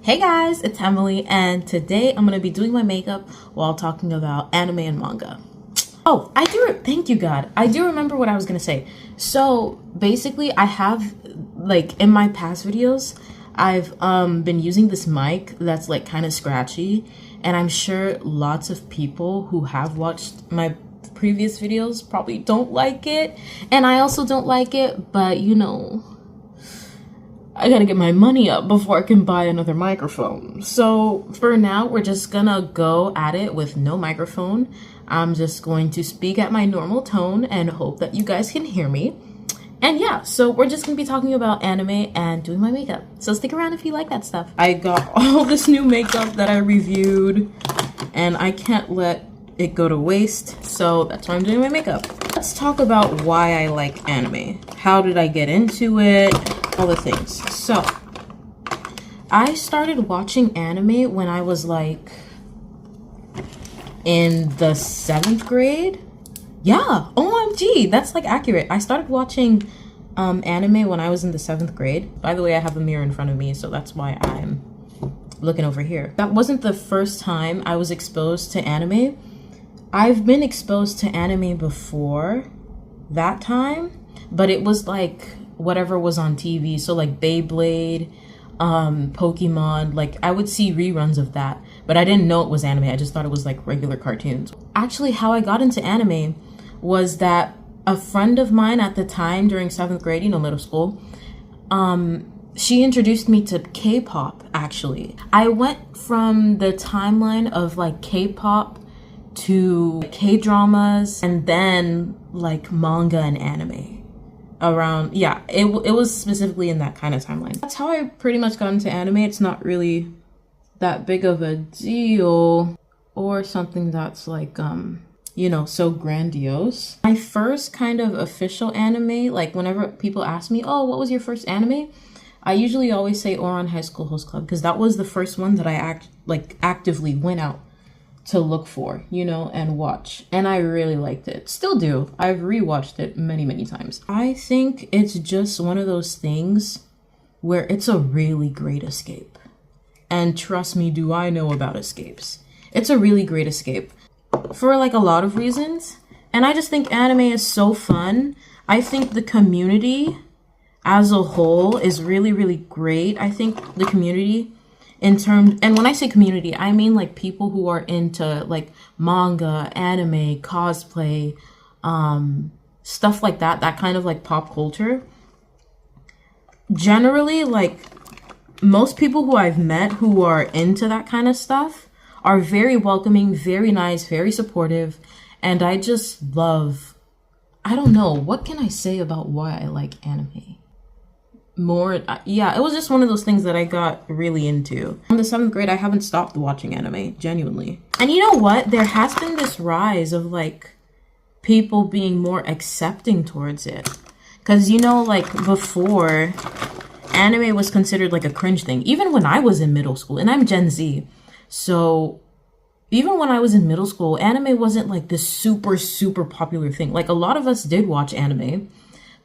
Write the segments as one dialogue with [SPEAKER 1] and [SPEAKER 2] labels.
[SPEAKER 1] Hey guys, it's Emily, and today I'm going to be doing my makeup while talking about anime and manga. Oh, thank you God. I do remember what I was going to say. So basically I have, like, in my past videos, I've been using this mic that's like kind of scratchy, and I'm sure lots of people who have watched my previous videos probably don't like it, and I also don't like it, but you know, I gotta get my money up before I can buy another microphone. So for now, we're just gonna go at it with no microphone. I'm just going to speak at my normal tone and hope that you guys can hear me. And yeah, so we're just gonna be talking about anime and doing my makeup. So stick around if you like that stuff. I got all this new makeup that I reviewed, and I can't let it go to waste, so that's why I'm doing my makeup. Let's talk about why I like anime. How did I get into it? All the things. So I started watching anime when I was like in the 7th grade. Yeah, OMG, that's like accurate. I started watching anime when I was in the 7th grade. By the way, I have a mirror in front of me, so that's why I'm looking over here. That wasn't the first time I was exposed to anime. I've been exposed to anime before that time, but it was like whatever was on TV. So like Beyblade, Pokemon, like I would see reruns of that, but I didn't know it was anime. I just thought it was like regular cartoons. Actually, how I got into anime was that a friend of mine at the time during 7th grade, you know, middle school, she introduced me to K-pop. Actually, I went from the timeline of like K-pop to K-dramas and then like manga and anime. Around, yeah, it was specifically in that kind of timeline. That's how I pretty much got into anime. It's not really that big of a deal or something that's like you know, so grandiose. My first kind of official anime, like whenever people ask me, oh, what was your first anime, I usually always say Ouran High School Host Club, because that was the first one that I actively went out to look for, you know, and watch. And I really liked it. Still do. I've rewatched it many times. I think it's just one of those things where it's a really great escape. And trust me, do I know about escapes. It's a really great escape for like a lot of reasons. And I just think anime is so fun. I think the community as a whole is really great. I think the community in terms, and when I say community, I mean like people who are into like manga, anime, cosplay, stuff like that, that kind of like pop culture. Generally, like most people who I've met who are into that kind of stuff are very welcoming, very nice, very supportive. And I just love, I don't know, what can I say about why I like anime? More, yeah, it was just one of those things that I got really into. In the 7th grade, I haven't stopped watching anime, genuinely. And you know what? There has been this rise of like people being more accepting towards it. Because you know, like before, anime was considered like a cringe thing. Even when I was in middle school, and I'm Gen Z, so even when I was in middle school, anime wasn't like this super popular thing. Like a lot of us did watch anime,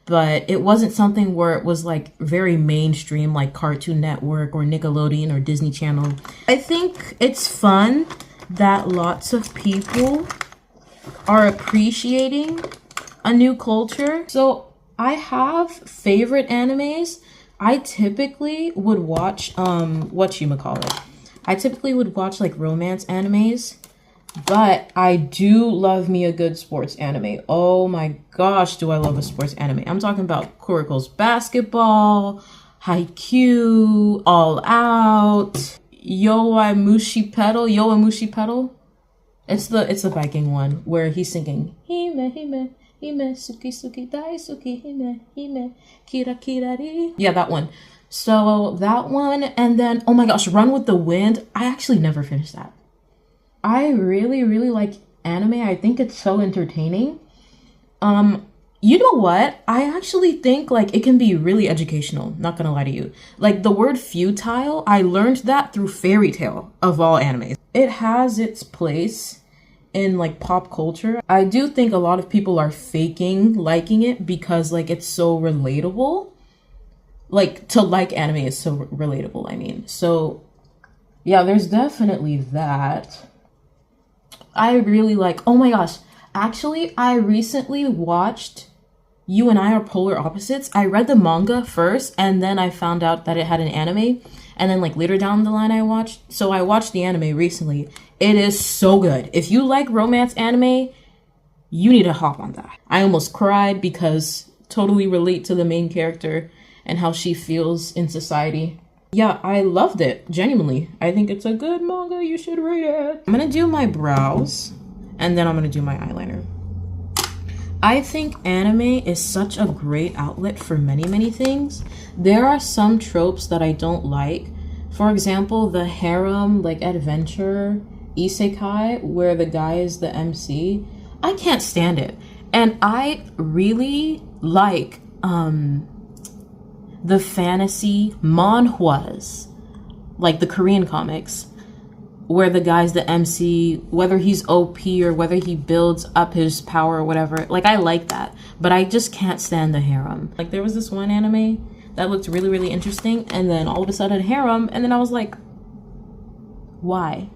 [SPEAKER 1] but it wasn't something where it was like very mainstream, like Cartoon Network or Nickelodeon or Disney Channel. I think it's fun that lots of people are appreciating a new culture. So I have favorite animes. I typically would watch, I typically would watch like romance animes. But I do love me a good sports anime. Oh my gosh, do I love a sports anime. I'm talking about Kuroko's Basketball, Haikyuu, All Out, Yowamushi Pedal. It's the Viking one where he's singing Hime, Hime, Hime, Suki, Suki, Daisuki, Hime, Hime, Kira, Kirari. Yeah, that one. So that one, and then, oh my gosh, Run with the Wind. I actually never finished that. I really like anime. I think it's so entertaining. You know what? I actually think like it can be really educational, not gonna lie to you. Like the word futile, I learned that through Fairy Tail of all animes. It has its place in like pop culture. I do think a lot of people are faking liking it because like it's so relatable. Like to like anime is so relatable, I mean. So Yeah, there's definitely that. I really like, oh my gosh, actually, I recently watched You and I Are Polar Opposites. I read the manga first, and then I found out that it had an anime. And then, like, later down the line, I watched the anime recently. It is so good. If you like romance anime, you need to hop on that. I almost cried because totally relate to the main character and how she feels in society. Yeah, I loved it, genuinely. I think it's a good manga, you should read it. I'm gonna do my brows, and then I'm gonna do my eyeliner. I think anime is such a great outlet for many, many things. There are some tropes that I don't like. For example, the harem, like, adventure, isekai, where the guy is the MC. I can't stand it. And I really like, the fantasy manhwas, like the Korean comics, where the guy's the MC, whether he's OP or whether he builds up his power or whatever. Like, I like that, but I just can't stand the harem. Like, there was this one anime that looked really, really interesting, and then all of a sudden harem, and then I was like, why?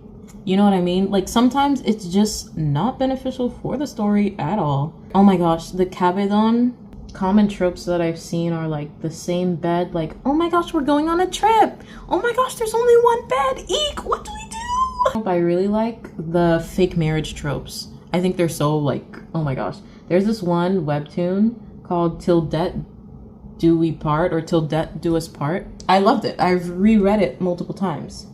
[SPEAKER 1] You know what I mean? Like, sometimes it's just not beneficial for the story at all. Oh my gosh, the kabedon. Common tropes that I've seen are like the same bed, like, oh my gosh, we're going on a trip. Oh my gosh, there's only one bed. Eek, what do we do? I really like the fake marriage tropes. I think they're so, like, oh my gosh. There's this one webtoon called Till Death Do We Part, or Till Death Do Us Part. I loved it. I've reread it multiple times.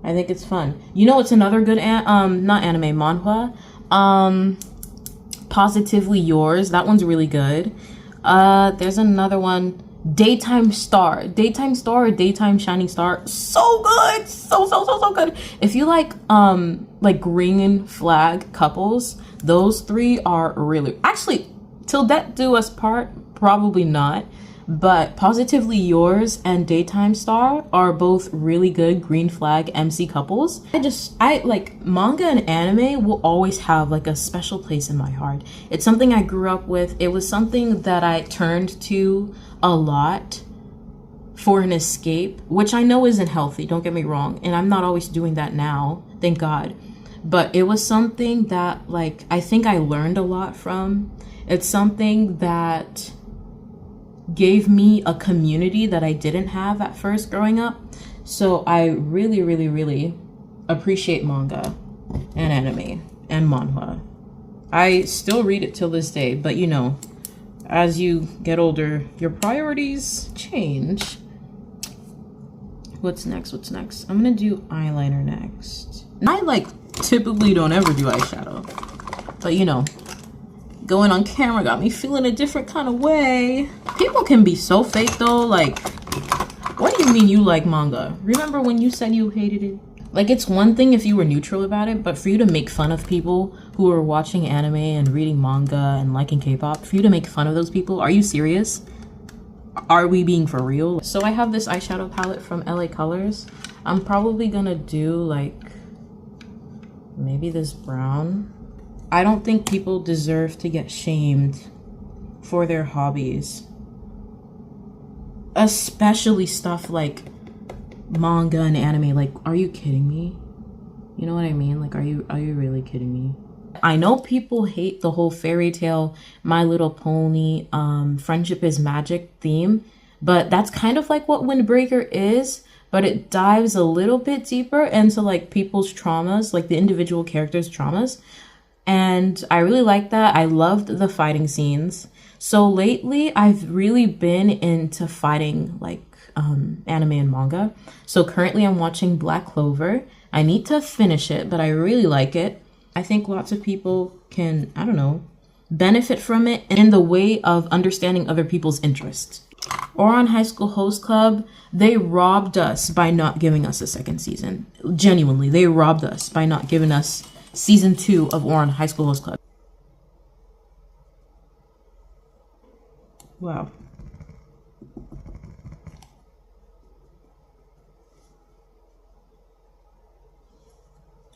[SPEAKER 1] I think it's fun. You know, it's another good not anime, manhwa. Positively Yours. That one's really good. There's another one, Daytime Star. Daytime Star or Daytime Shining Star. So good. So good. If you like green flag couples, those three are really, actually, Till Death Do Us Part, probably not. But Positively Yours and Daytime Star are both really good green flag MC couples. I like, manga and anime will always have like a special place in my heart. It's something I grew up with. It was something that I turned to a lot for an escape, which I know isn't healthy, don't get me wrong. And I'm not always doing that now, thank God. But it was something that, like, I think I learned a lot from. It's something that gave me a community that I didn't have at first growing up. So I really, really, really appreciate manga and anime and manhwa. I still read it till this day, but you know, as you get older, your priorities change. What's next? I'm gonna do eyeliner next. I, like, typically don't ever do eyeshadow, but you know, going on camera got me feeling a different kind of way. People can be so fake though. Like, what do you mean you like manga? Remember when you said you hated it? Like, it's one thing if you were neutral about it, but for you to make fun of people who are watching anime and reading manga and liking K-pop, for you to make fun of those people, are you serious? Are we being for real? So I have this eyeshadow palette from LA Colors. I'm probably gonna do, like, maybe this brown. I don't think people deserve to get shamed for their hobbies. Especially stuff like manga and anime. Like, are you kidding me? You know what I mean? Like, are you really kidding me? I know people hate the whole fairy tale, My Little Pony, friendship is magic theme, but that's kind of like what Windbreaker is, but it dives a little bit deeper into, like, people's traumas, like the individual characters' traumas. And I really like that. I loved the fighting scenes. So lately, I've really been into fighting, like, anime and manga. So currently, I'm watching Black Clover. I need to finish it, but I really like it. I think lots of people can, I don't know, benefit from it in the way of understanding other people's interests. Ouran High School Host Club, they robbed us by not giving us a second season. Genuinely, they robbed us by not giving us Season 2 of Ouran High School Host Club. Wow.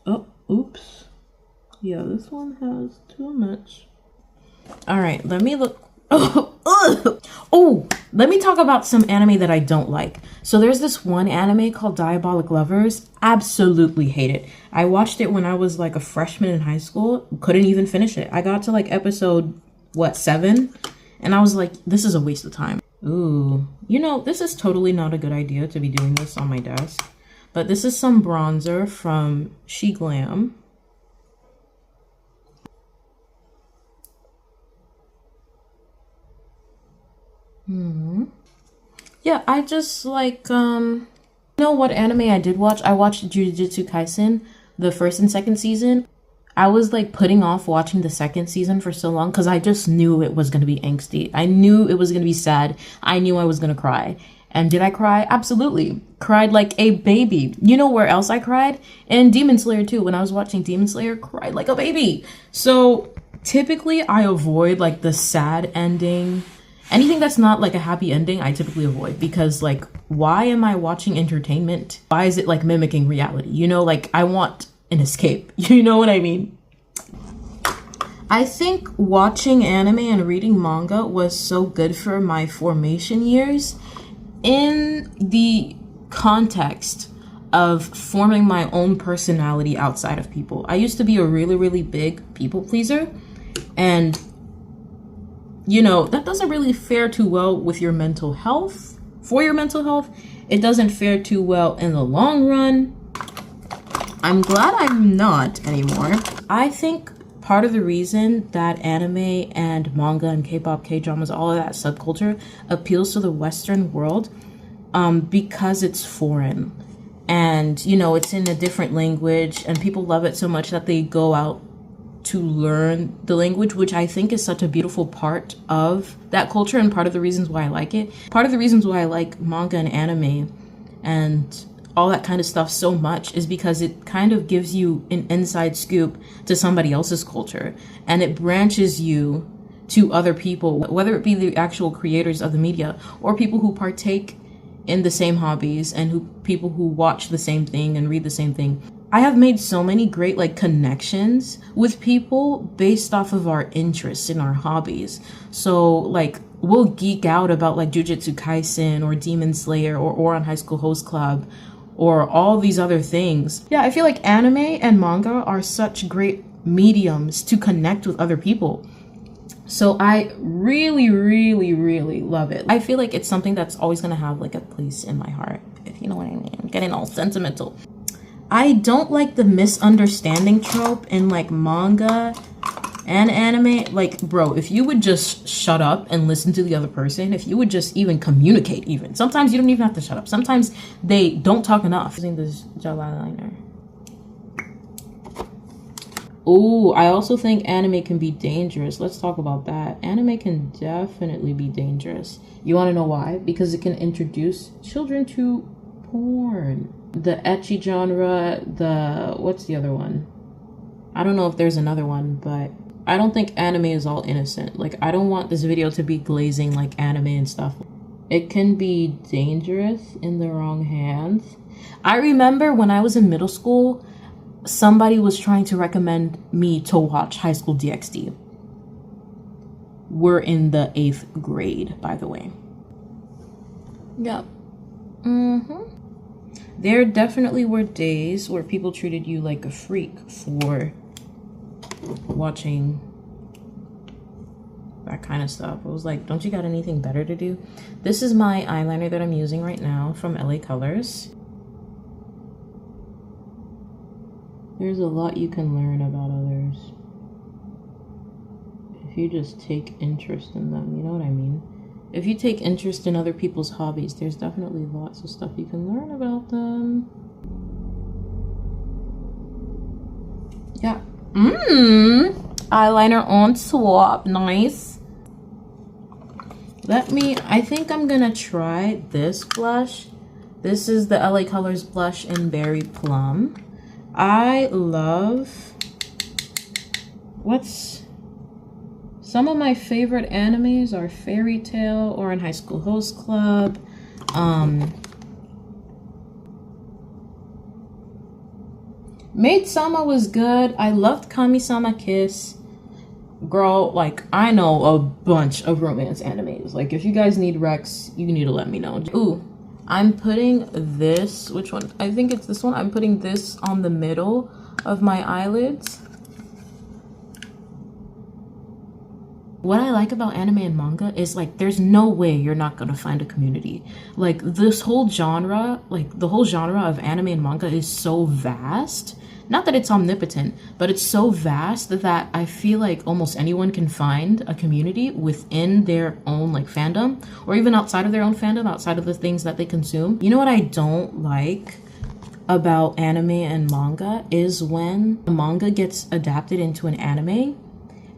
[SPEAKER 1] Oh, oops. Yeah, this one has too much. All right, let me look. Oh, Let me talk about some anime that I don't like. So there's this one anime called Diabolic Lovers. Absolutely hate it. I watched it when I was like a freshman in high school. Couldn't even finish it. I got to like episode, 7? And I was like, this is a waste of time. Ooh, this is totally not a good idea to be doing this on my desk. But this is some bronzer from She Glam. Yeah, I just like, you know what anime I did watch? I watched Jujutsu Kaisen, the first and second season. I was like putting off watching the second season for so long because I just knew it was going to be angsty. I knew it was going to be sad. I knew I was going to cry. And did I cry? Absolutely. Cried like a baby. You know where else I cried? In Demon Slayer too. When I was watching Demon Slayer, cried like a baby. So typically I avoid like the sad ending. Anything that's not like a happy ending, I typically avoid because like, why am I watching entertainment? Why is it like mimicking reality? Like I want an escape. You know what I mean? I think watching anime and reading manga was so good for my formation years in the context of forming my own personality outside of people. I used to be a really, really big people pleaser, and that doesn't really fare too well with your mental health. For your mental health, it doesn't fare too well in the long run. I'm glad I'm not anymore. I think part of the reason that anime and manga and K-pop, K-dramas, all of that subculture appeals to the Western world because it's foreign. And, it's in a different language and people love it so much that they go out to learn the language, which I think is such a beautiful part of that culture and part of the reasons why I like it. Part of the reasons why I like manga and anime and all that kind of stuff so much is because it kind of gives you an inside scoop to somebody else's culture, and it branches you to other people, whether it be the actual creators of the media or people who partake in the same hobbies and people who watch the same thing and read the same thing. I have made so many great like connections with people based off of our interests and our hobbies. So like we'll geek out about like Jujutsu Kaisen or Demon Slayer or on High School Host Club or all these other things. Yeah, I feel like anime and manga are such great mediums to connect with other people. So I really, really, really love it. I feel like it's something that's always gonna have like a place in my heart, if you know what I mean. I'm getting all sentimental. I don't like the misunderstanding trope in like manga and anime. Like, bro, if you would just shut up and listen to the other person, if you would just even communicate even. Sometimes you don't even have to shut up. Sometimes they don't talk enough. Using this gel eyeliner. Ooh, I also think anime can be dangerous. Let's talk about that. Anime can definitely be dangerous. You want to know why? Because it can introduce children to porn. The ecchi genre, what's the other one? I don't know if there's another one, but I don't think anime is all innocent. Like, I don't want this video to be glazing like anime and stuff. It can be dangerous in the wrong hands. I remember when I was in middle school, somebody was trying to recommend me to watch High School DxD. We're in the 8th grade, by the way. Yep. There definitely were days where people treated you like a freak for watching that kind of stuff. I was like, don't you got anything better to do? This is my eyeliner that I'm using right now from LA Colors. There's a lot you can learn about others if you just take interest in them, you know what I mean? If you take interest in other people's hobbies, there's definitely lots of stuff you can learn about them. Yeah. Eyeliner on swap. Nice. I think I'm gonna try this blush. This is the LA Colors blush in Berry Plum. I love... Some of my favorite animes are Fairy Tail or in High School Host Club. Maid-sama was good. I loved Kami-sama Kiss. girl, like, I know a bunch of romance animes. Like, if you guys need Rex, you need to let me know. Ooh, I'm putting this, which one? I think it's this one. I'm putting this on the middle of my eyelids. What I like about anime and manga is, like, there's no way you're not gonna find a community. Like, this whole genre, like, the whole genre of anime and manga is so vast. Not that it's omnipotent, but it's so vast that I feel like almost anyone can find a community within their own, like, fandom, or even outside of their own fandom, outside of the things that they consume. You know what I don't like about anime and manga is when a manga gets adapted into an anime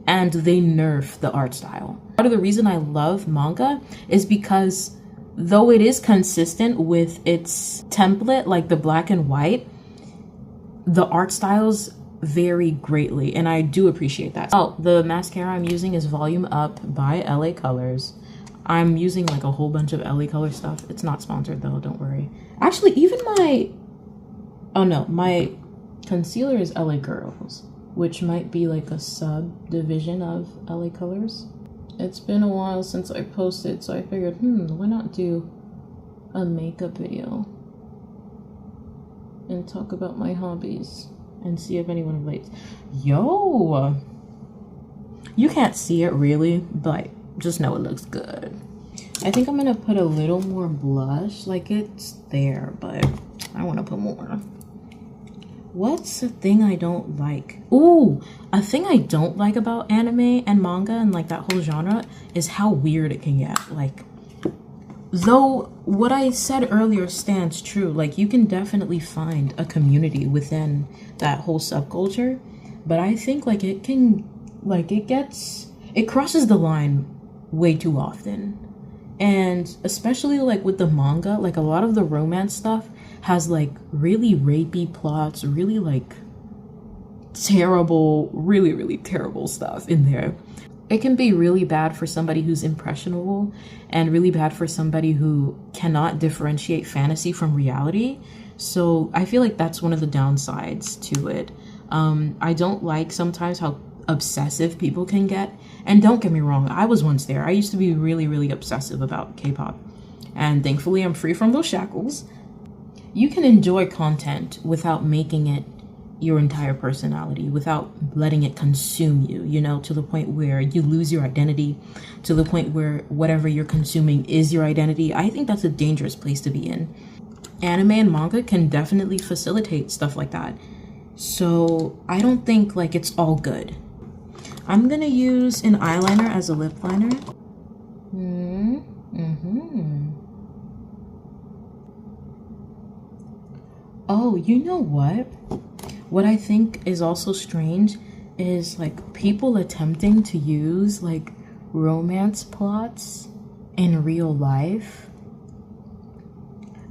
[SPEAKER 1] and they nerf the art style. Part of the reason I love manga is because though it is consistent with its template, like the black and white, the art styles vary greatly, and I do appreciate that. Oh, the mascara I'm using is Volume Up by LA Colors. I'm using like a whole bunch of LA Color stuff. It's not sponsored though, don't worry. Actually, even my concealer is LA Girls, which might be like a subdivision of LA Colors. It's been a while since I posted, so I figured, why not do a makeup video and talk about my hobbies and see if anyone relates. Yo! You can't see it really, but just know it looks good. I think I'm gonna put a little more blush. Like, it's there, but I wanna put more. What's the thing I don't like? Ooh, a thing I don't like about anime and manga and like that whole genre is how weird it can get. Like, though what I said earlier stands true, like you can definitely find a community within that whole subculture, but I think like it can, like it crosses the line way too often. And especially like with the manga, like a lot of the romance stuff has like really rapey plots, really like terrible, really terrible stuff in there. It can be really bad for somebody who's impressionable and really bad for somebody who cannot differentiate fantasy from reality. So I feel like that's one of the downsides to it. I don't like sometimes how obsessive people can get. And don't get me wrong, I was once there. I used to be really obsessive about K-pop. And thankfully I'm free from those shackles. You can enjoy content without making it your entire personality, without letting it consume you, you know, to the point where you lose your identity, to the point where whatever you're consuming is your identity. I think that's a dangerous place to be in. Anime and manga can definitely facilitate stuff like that. So I don't think like it's all good. I'm gonna use an eyeliner as a lip liner. Oh, you know what? What I think is also strange is like people attempting to use like romance plots in real life.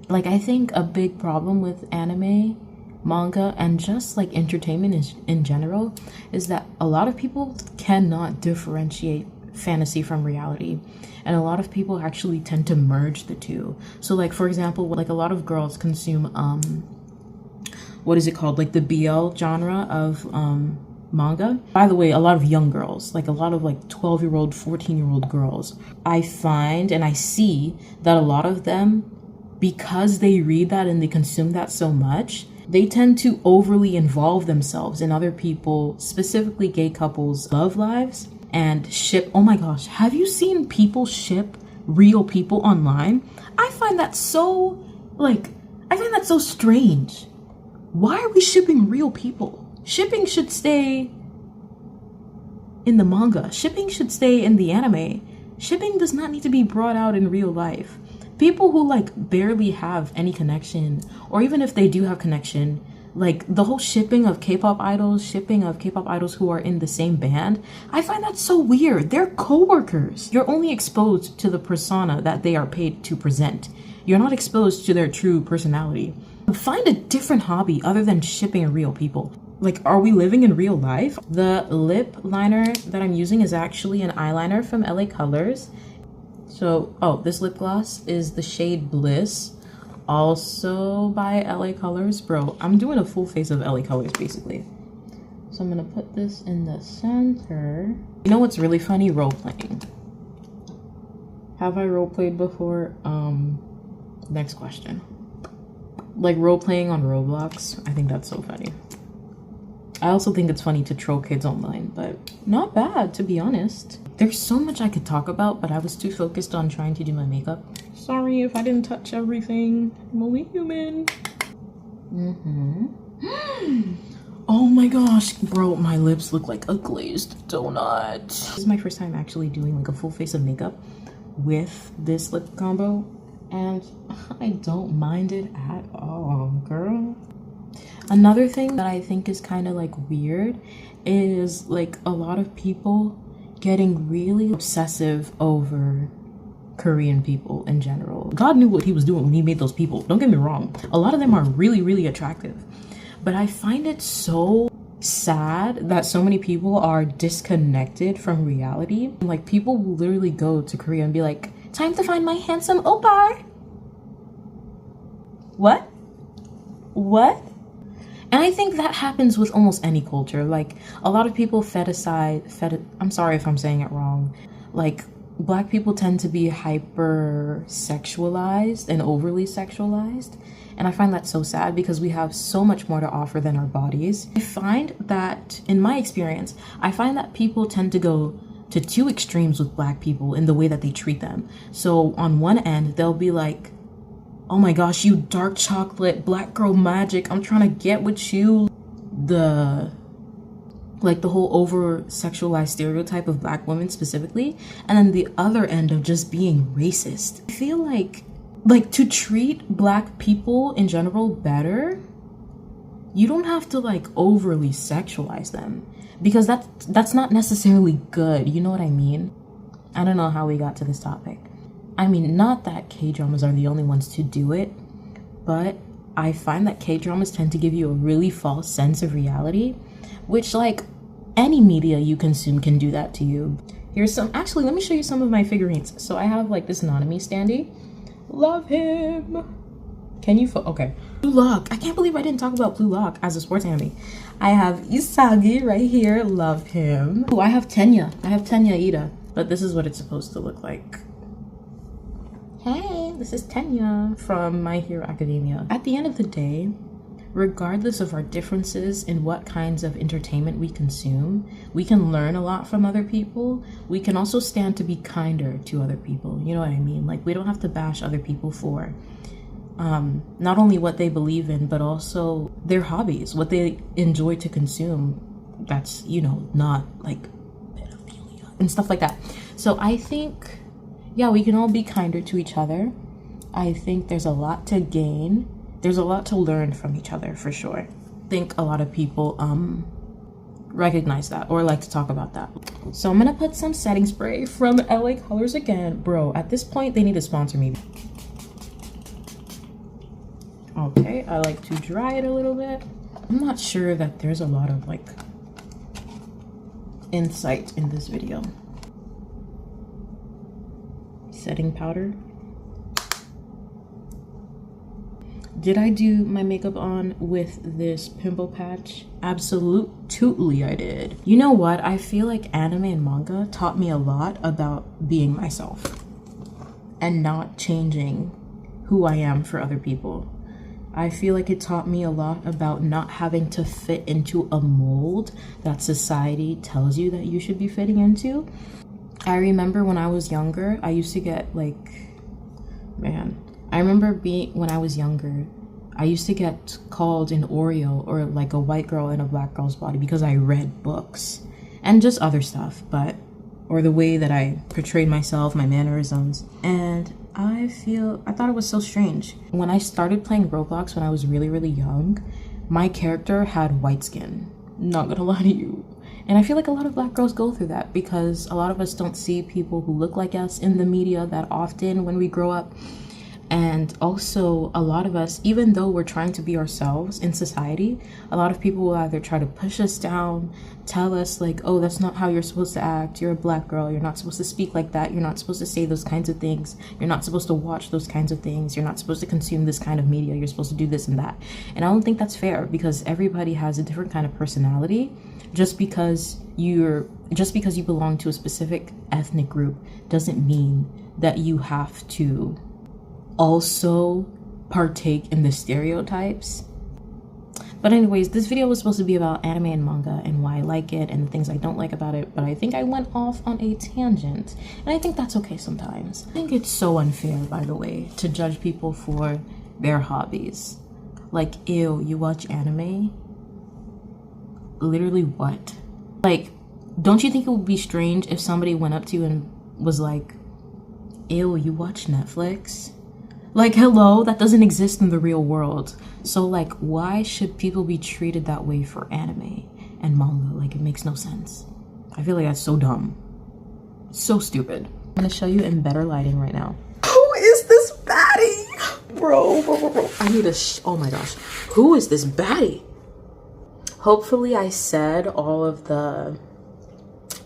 [SPEAKER 1] Like, I think a big problem with anime, manga, and just like entertainment in general is that a lot of people cannot differentiate fantasy from reality, and a lot of people actually tend to merge the two. So like, for example, like a lot of girls consume what is it called, like the BL genre of manga. By the way, a lot of young girls, like a lot of like 12-year-old 14-year-old girls, I find and I see that a lot of them, because they read that and they consume that so much, they tend to overly involve themselves in other people, specifically gay couples' love lives, and ship. Oh my gosh, have you seen people ship real people online? I find that so strange. Why are we shipping real people? Shipping should stay in the manga. Shipping should stay in the anime. Shipping does not need to be brought out in real life. People who like barely have any connection, or even if they do have connection, like the whole shipping of K-pop idols who are in the same band, I find that so weird. They're co-workers. You're only exposed to the persona that they are paid to present. You're not exposed to their true personality. Find a different hobby other than shipping real people. Like, are we living in real life? The lip liner that I'm using is actually an eyeliner from LA Colors. So, this lip gloss is the shade Bliss, also by LA Colors. Bro, I'm doing a full face of LA Colors, basically. So I'm gonna put this in the center. You know what's really funny? Role playing. Have I role played before? Next question. Like role playing on Roblox. I think that's so funny. I also think it's funny to troll kids online, but not bad, to be honest. There's so much I could talk about, but I was too focused on trying to do my makeup. Sorry if I didn't touch everything. I'm only human. Oh my gosh, bro, my lips look like a glazed donut. This is my first time actually doing like a full face of makeup with this lip combo, and I don't mind it at all, girl. Another thing that I think is kind of like weird is like a lot of people getting really obsessive over Korean people in general. God knew what he was doing when he made those people. Don't get me wrong. A lot of them are really, really attractive. But I find it so sad that so many people are disconnected from reality. Like people will literally go to Korea and be like, time to find my handsome oppa. What? What? And I think that happens with almost any culture. Like a lot of people I'm sorry if I'm saying it wrong. Like Black people tend to be hyper sexualized and overly sexualized. And I find that so sad because we have so much more to offer than our bodies. I find that, in my experience, I find that people tend to go to two extremes with Black people in the way that they treat them. So on one end, they'll be like, oh my gosh, you dark chocolate, Black girl magic, I'm trying to get with you. The whole over sexualized stereotype of Black women specifically. And then the other end of just being racist. I feel like to treat Black people in general better, you don't have to like overly sexualize them, because that's not necessarily good. You know what I mean? I don't know how we got to this topic. I mean, not that K-dramas are the only ones to do it, but I find that K-dramas tend to give you a really false sense of reality, which like any media you consume can do that to you. Here's some, actually, let me show you some of my figurines. So I have like this Nanami standee. Love him. Can you, okay. Blue Lock. I can't believe I didn't talk about Blue Lock as a sports anime. I have Isagi right here. Love him. Oh, I have Tenya. I have Tenya Ida. But this is what it's supposed to look like. Hey, this is Tenya from My Hero Academia. At the end of the day, regardless of our differences in what kinds of entertainment we consume, we can learn a lot from other people. We can also stand to be kinder to other people. You know what I mean? Like, we don't have to bash other people for not only what they believe in, but also their hobbies, what they enjoy to consume. That's, you know, not like pedophilia and stuff like that. So I think, yeah, we can all be kinder to each other. I think there's a lot to gain. There's a lot to learn from each other, for sure. I think a lot of people recognize that or like to talk about that. So I'm gonna put some setting spray from LA Colors again. Bro, at this point, they need to sponsor me. Okay, I like to dry it a little bit. I'm not sure that there's a lot of like insight in this video. Setting powder. Did I do my makeup on with this pimple patch? Absolutely I did. You know what? I feel like anime and manga taught me a lot about being myself and not changing who I am for other people. I feel like it taught me a lot about not having to fit into a mold that society tells you that you should be fitting into. I remember when I was younger, I used to get like, when I was younger, I used to get called an Oreo or like a white girl in a Black girl's body because I read books and just other stuff, or the way that I portrayed myself, my mannerisms. And I thought it was so strange. When I started playing Roblox when I was really, really young, my character had white skin. Not gonna lie to you. And I feel like a lot of Black girls go through that because a lot of us don't see people who look like us in the media that often when we grow up. And also a lot of us, even though we're trying to be ourselves in society, a lot of people will either try to push us down, tell us like, oh, that's not how you're supposed to act. You're a Black girl. You're not supposed to speak like that. You're not supposed to say those kinds of things. You're not supposed to watch those kinds of things. You're not supposed to consume this kind of media. You're supposed to do this and that. And I don't think that's fair because everybody has a different kind of personality. Just because you belong to a specific ethnic group doesn't mean that you have to also partake in the stereotypes. But anyways, this video was supposed to be about anime and manga and why I like it and the things I don't like about it, but I think I went off on a tangent, and I think that's okay sometimes. I think it's so unfair, by the way, to judge people for their hobbies. Like, ew, you watch anime? Literally what? Like, don't you think it would be strange if somebody went up to you and was like, ew, you watch Netflix? Like, hello, that doesn't exist in the real world. So like, why should people be treated that way for anime and manga? Like, it makes no sense. I feel like that's so dumb. So stupid. I'm gonna show you in better lighting right now. Who is this baddie? Bro. I need a oh my gosh. Who is this baddie? Hopefully I said all of the,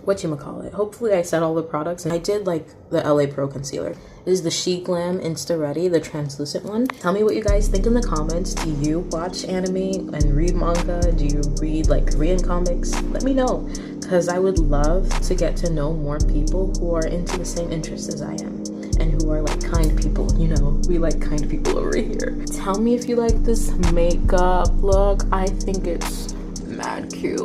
[SPEAKER 1] hopefully I said all the products, and I did like the LA Pro concealer. This is the SheGlam Insta Ready, the translucent one. Tell me what you guys think in the comments. Do you watch anime and read manga? Do you read like Korean comics? Let me know, because I would love to get to know more people who are into the same interests as I am and who are like kind people. You know, we like kind people over here. Tell me if you like this makeup look. I think it's mad cute.